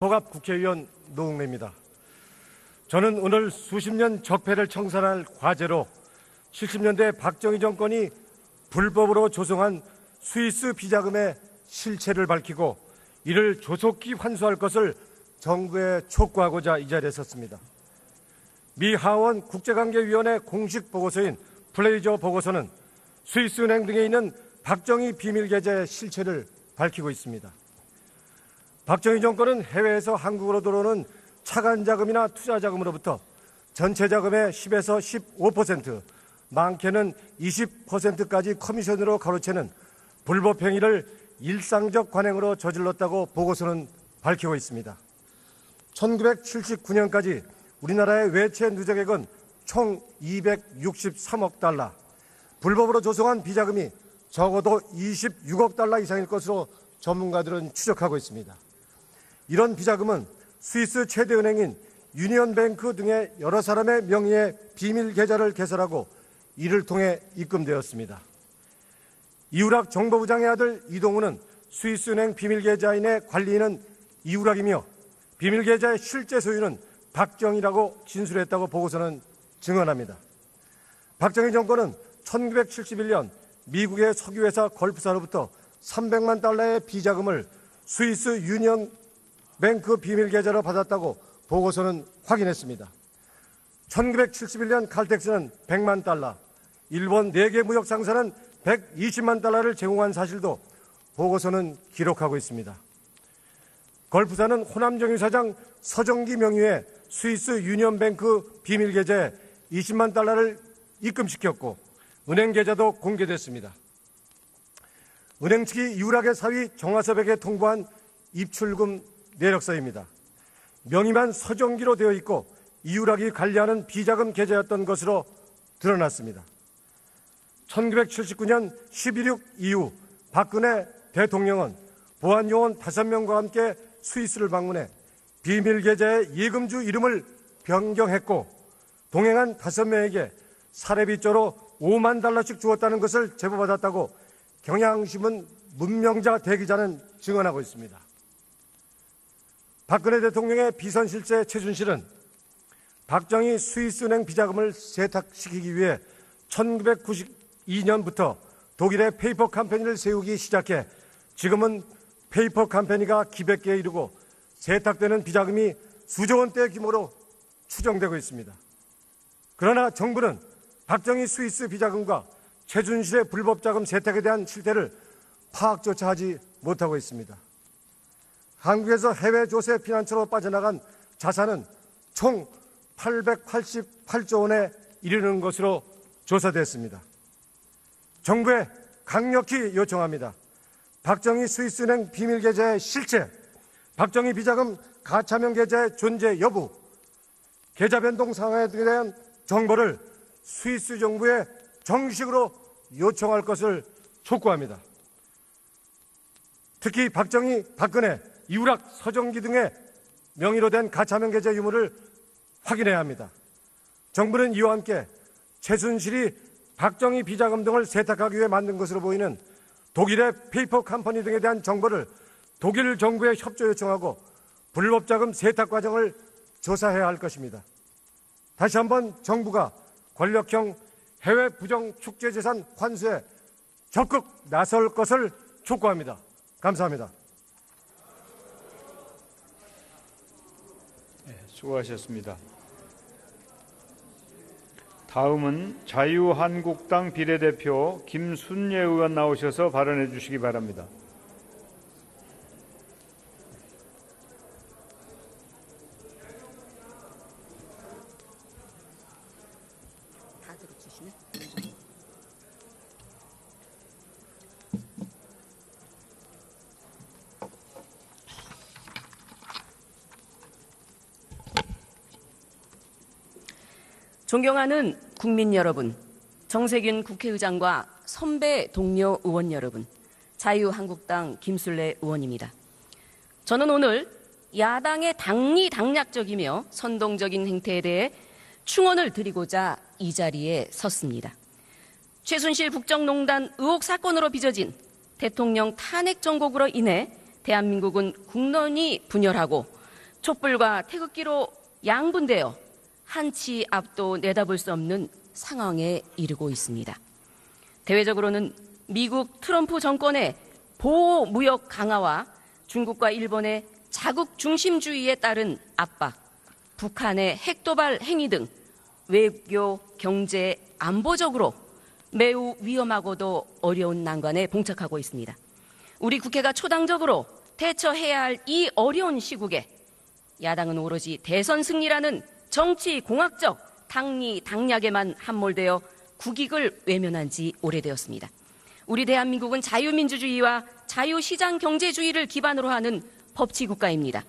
통합 국회의원 노웅래입니다. 저는 오늘 수십 년 적폐를 청산할 과제로 70년대 박정희 정권이 불법으로 조성한 스위스 비자금의 실체를 밝히고 이를 조속히 환수할 것을 정부에 촉구하고자 이 자리에 섰습니다. 미 하원 국제관계위원회 공식 보고서인 플레이저 보고서는 스위스 은행 등에 있는 박정희 비밀 계좌의 실체를 밝히고 있습니다. 박정희 정권은 해외에서 한국으로 들어오는 차관 자금이나 투자 자금으로부터 전체 자금의 10에서 15%, 많게는 20%까지 커미션으로 가로채는 불법 행위를 일상적 관행으로 저질렀다고 보고서는 밝히고 있습니다. 1979년까지 우리나라의 외채 누적액은 총 263억 달러, 불법으로 조성한 비자금이 적어도 26억 달러 이상일 것으로 전문가들은 추적하고 있습니다. 이런 비자금은 스위스 최대 은행인 유니언뱅크 등의 여러 사람의 명의의 비밀 계좌를 개설하고 이를 통해 입금되었습니다. 이우락 정보부장의 아들 이동우는 스위스 은행 비밀 계좌인의 관리인은 이우락이며 비밀 계좌의 실제 소유는 박정희라고 진술했다고 보고서는 증언합니다. 박정희 정권은 1971년 미국의 석유회사 걸프사로부터 300만 달러의 비자금을 스위스 유니언뱅크 비밀 계좌로 받았다고 보고서는 확인했습니다. 1971년 칼텍스는 100만 달러, 일본 4개 무역 상사는 120만 달러를 제공한 사실도 보고서는 기록하고 있습니다. 걸프사는 호남정유 사장 서정기 명의의 스위스 유니언뱅크 비밀 계좌에 20만 달러를 입금시켰고 은행 계좌도 공개됐습니다. 은행 측이 이우락의 사위 정화섭에게 통보한 입출금 내역서입니다. 명의만 서정기로 되어 있고 이우락이 관리하는 비자금 계좌였던 것으로 드러났습니다. 1979년 11.6 이후 박근혜 대통령은 보안요원 5명과 함께 스위스를 방문해 비밀 계좌의 예금주 이름을 변경했고 동행한 5명에게 사례비조로 5만 달러씩 주었다는 것을 제보받았다고 경향신문 문명자 대기자는 증언하고 있습니다. 박근혜 대통령의 비선실세 최순실은 박정희 스위스은행 비자금을 세탁시키기 위해 1992년부터 독일의 페이퍼 컴퍼니를 세우기 시작해 지금은 페이퍼 컴퍼니가 기백개에 이르고 세탁되는 비자금이 수조 원대 규모로 추정되고 있습니다. 그러나 정부는 박정희 스위스 비자금과 최순실의 불법 자금 세탁에 대한 실태를 파악조차 하지 못하고 있습니다. 한국에서 해외 조세 피난처로 빠져나간 자산은 총 888조 원에 이르는 것으로 조사됐습니다. 정부에 강력히 요청합니다. 박정희 스위스은행 비밀 계좌의 실체, 박정희 비자금 가차명 계좌의 존재 여부, 계좌 변동 상황에 대한 정보를 스위스 정부에 정식으로 요청할 것을 촉구합니다. 특히 박정희, 박근혜, 이우락, 서정기 등의 명의로 된 가차명 계좌 유무를 확인해야 합니다. 정부는 이와 함께 최순실이 박정희 비자금 등을 세탁하기 위해 만든 것으로 보이는 독일의 페이퍼 컴퍼니 등에 대한 정보를 독일 정부에 협조 요청하고 불법 자금 세탁 과정을 조사해야 할 것입니다. 다시 한번 정부가 권력형 해외 부정 축제재산 환수에 적극 나설 것을 촉구합니다. 감사합니다. 수고하셨습니다. 다음은 자유한국당 비례대표 김순예 의원 나오셔서 발언해 주시기 바랍니다. 존경하는 국민 여러분, 정세균 국회의장과 선배 동료 의원 여러분, 자유한국당 김순례 의원입니다. 저는 오늘 야당의 당리당략적이며 선동적인 행태에 대해 충언을 드리고자 이 자리에 섰습니다. 최순실 국정농단 의혹 사건으로 빚어진 대통령 탄핵 정국으로 인해 대한민국은 국론이 분열하고 촛불과 태극기로 양분되어 한치 앞도 내다볼 수 없는 상황에 이르고 있습니다. 대외적으로는 미국 트럼프 정권의 보호 무역 강화와 중국과 일본의 자국 중심주의에 따른 압박, 북한의 핵도발 행위 등 외교, 경제, 안보적으로 매우 위험하고도 어려운 난관에 봉착하고 있습니다. 우리 국회가 초당적으로 대처해야 할 이 어려운 시국에 야당은 오로지 대선 승리라는 정치 공학적 당리당략에만 함몰되어 국익을 외면한 지 오래되었습니다. 우리 대한민국은 자유민주주의와 자유시장 경제주의를 기반으로 하는 법치국가입니다.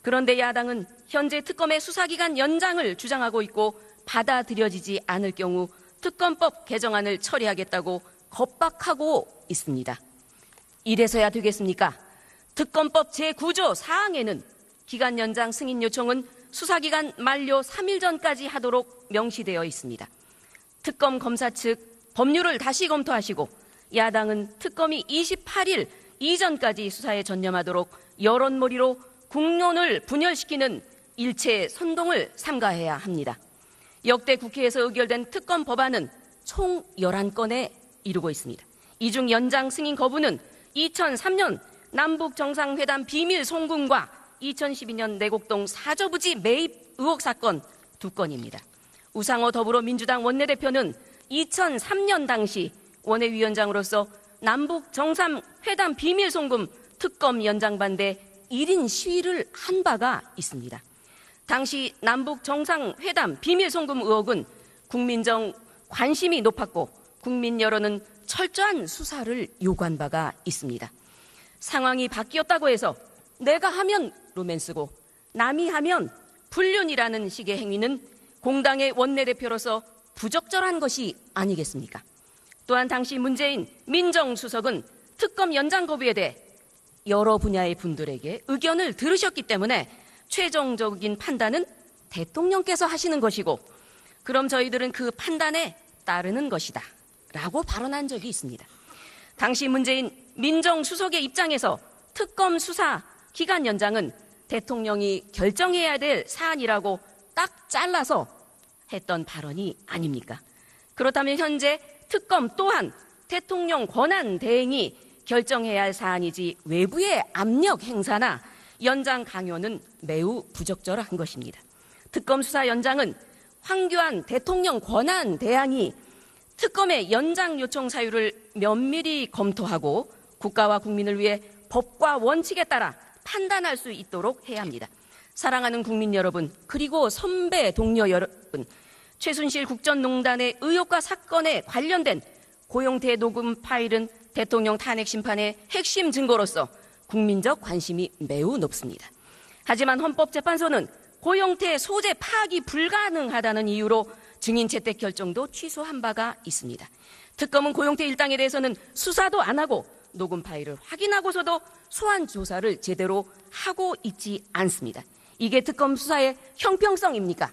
그런데 야당은 현재 특검의 수사기간 연장을 주장하고 있고 받아들여지지 않을 경우 특검법 개정안을 처리하겠다고 겁박하고 있습니다. 이래서야 되겠습니까? 특검법 제9조 사항에는 기간 연장 승인 요청은 수사기간 만료 3일 전까지 하도록 명시되어 있습니다. 특검 검사 측 법률을 다시 검토하시고 야당은 특검이 28일 이전까지 수사에 전념하도록 여론몰이로 국론을 분열시키는 일체 선동을 삼가해야 합니다. 역대 국회에서 의결된 특검 법안은 총 11건에 이르고 있습니다. 이 중 연장 승인 거부는 2003년 남북정상회담 비밀 송금과 2012년 내곡동 사저부지 매입 의혹 사건 2건입니다. 우상호 더불어민주당 원내대표는 2003년 당시 원외위원장으로서 남북정상회담 비밀 송금 특검 연장 반대 1인 시위를 한 바가 있습니다. 당시 남북정상회담 비밀 송금 의혹은 국민적 관심이 높았고 국민 여론은 철저한 수사를 요구한 바가 있습니다. 상황이 바뀌었다고 해서 내가 하면 로맨스고 남이 하면 불륜이라는 식의 행위는 공당의 원내대표로서 부적절한 것이 아니겠습니까? 또한 당시 문재인 민정수석은 특검 연장 거부에 대해 여러 분야의 분들에게 의견을 들으셨기 때문에 최종적인 판단은 대통령께서 하시는 것이고 그럼 저희들은 그 판단에 따르는 것이다 라고 발언한 적이 있습니다. 당시 문재인 민정수석의 입장에서 특검 수사 기간 연장은 대통령이 결정해야 될 사안이라고 딱 잘라서 했던 발언이 아닙니까? 그렇다면 현재 특검 또한 대통령 권한 대행이 결정해야 할 사안이지 외부의 압력 행사나 연장 강요는 매우 부적절한 것입니다. 특검 수사 연장은 황교안 대통령 권한 대행이 특검의 연장 요청 사유를 면밀히 검토하고 국가와 국민을 위해 법과 원칙에 따라 판단할 수 있도록 해야 합니다. 사랑하는 국민 여러분, 그리고 선배 동료 여러분, 최순실 국정농단의 의혹과 사건에 관련된 고용태 녹음 파일은 대통령 탄핵 심판의 핵심 증거로서 국민적 관심이 매우 높습니다. 하지만 헌법재판소는 고용태 소재 파악이 불가능하다는 이유로 증인 채택 결정도 취소한 바가 있습니다. 특검은 고용태 일당에 대해서는 수사도 안 하고 녹음 파일을 확인하고서도 소환 조사를 제대로 하고 있지 않습니다. 이게 특검 수사의 형평성입니까?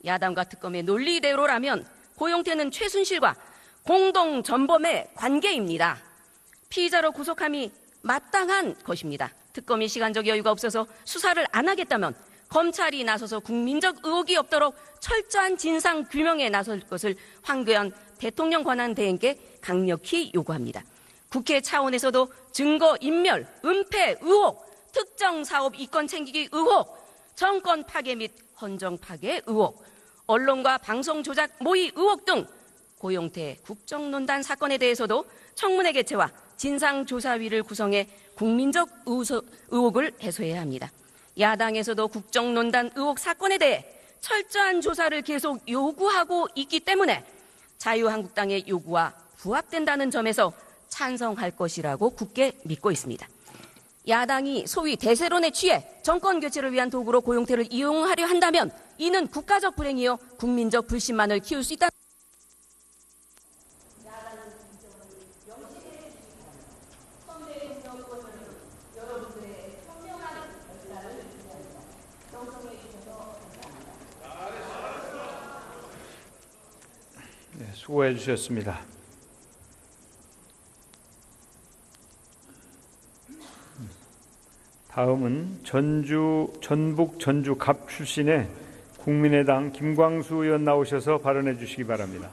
야당과 특검의 논리대로라면 고용태는 최순실과 공동 전범의 관계입니다. 피의자로 구속함이 마땅한 것입니다. 특검이 시간적 여유가 없어서 수사를 안 하겠다면 검찰이 나서서 국민적 의혹이 없도록 철저한 진상 규명에 나설 것을 황교안 대통령 권한 대행께 강력히 요구합니다. 국회 차원에서도 증거 인멸, 은폐 의혹, 특정 사업 이권 챙기기 의혹, 정권 파괴 및 헌정 파괴 의혹, 언론과 방송 조작 모의 의혹 등 고용태 국정농단 사건에 대해서도 청문회 개최와 진상조사위를 구성해 국민적 의혹을 해소해야 합니다. 야당에서도 국정농단 의혹 사건에 대해 철저한 조사를 계속 요구하고 있기 때문에 자유한국당의 요구와 부합된다는 점에서 찬성할 것이라고 굳게 믿고 있습니다. 야당이 소위 대세론에 취해 정권 교체를 위한 도구로 고용태를 이용하려 한다면 이는 국가적 불행이요 국민적 불신만을 키울 수 있다. 네, 수고해 주셨습니다. 다음은 전북 전주 갑 출신의 국민의당 김광수 의원 나오셔서 발언해 주시기 바랍니다.